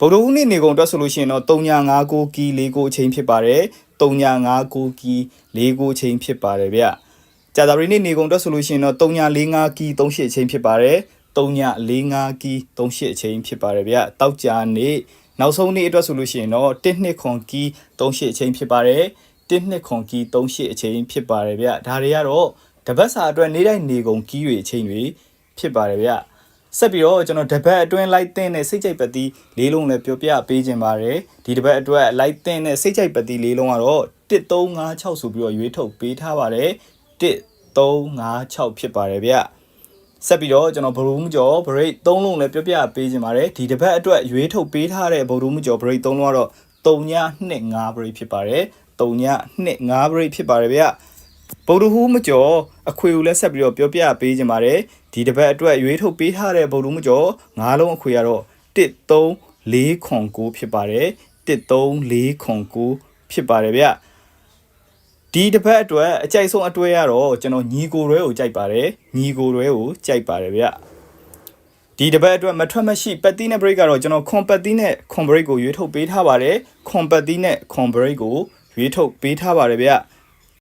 ဗုဒ္ဓဦးနေ့နေကုန်အတွက်ဆိုလို့ရှိရင်တော့359ကီ4ကိုအချိန်ဖြစ်ပါတယ်359ကီ4ကိုအချိန်ဖြစ်ပါတယ်ဗျကြာသပတေးနေ့နေကုန်အတွက်ဆိုလို့ရှိရင်တော့345ကီ38အချိန်ဖြစ်ပါတယ်345ကီ38အချိန်ဖြစ်ပါတယ်ဗျတောက်ကြနေ့နောက်ဆုံးနေ့အတွက်ဆိုလို့ရှိရင်တော့1ခွန်ကီ38အချိန်ဖြစ်ပါတယ်1ခွန်ကီ38အချိန်ဖြစ်ပါတယ်ဗျဒါတွေကတော့တပတ်စာအတွက်နေ့တိုင်းနေကုန်ကီတွေအချိန်တွေဖြစ်ပါတယ်ဗျဆက်ပြီးတော့ကျွန်တော်တပတ်အတွင်းလိုက်တဲ့စိတ်ကြိုက်ပတ်တီး၄လုံးလည်းပြောပြပေးခြင်းပါတယ်ဒီတပတ်အတွက်လိုက်တဲ့စိတ်ကြိုက်ပတ်တီး၄လုံးကတော့1356ဆိုပြီးတော့ရွေးထုတ်ပေးထားပါတယ်1356ဖြစ်ပါတယ်ဗျဆက်ပြီးတော့ကျွန်တော်ဗရုံးကျော် break 3လုံးလည်းပြောပြပေးခြင်းပါတယ်ဒီတပတ်အတွက်ရွေးထုတ်ပေးထားတဲ့ဗရုံးကျော် break 3လုံးကတော့3.25 break ဖြစ်ပါတယ်3.25 break ဖြစ်ပါတယ်ဗျဗုဒ္ဓဟူးမကျော်အခွေကိုလည်းဆက်ပြီးတော့ပြောပြပေးခြင်းပါတယ်ဒီတစ်ပတ်အတွက်ရွေးထုတ်ပေးထားတဲ့ဗုဒ္ဓဟူးမကျော်၅လုံးအခွေကတော့13409ဖြစ်ပါတယ်13409ဖြစ်ပါတယ်ဗျဒီတစ်ပတ်အတွက်အကြိုက်ဆုံးအတွဲကတော့ကျွန်တော်ညီကိုရွဲကိုကြိုက်ပါတယ်ညီကိုရွဲကိုကြိုက်ပါတယ်ဗျဒီတပတ်အတွက်မထွက်မရှိပတ်တီးနဲ့ break ကတော့ကျွန်တော်ခွန်ပတ်တီးနဲ့ခွန် break ကိုရွေးထုတ်ပေးထားပါတယ်ခွန်ပတ်တီးနဲ့ခွန် break ကိုရွေးထုတ်ပေးထားပါတယ်ဗျ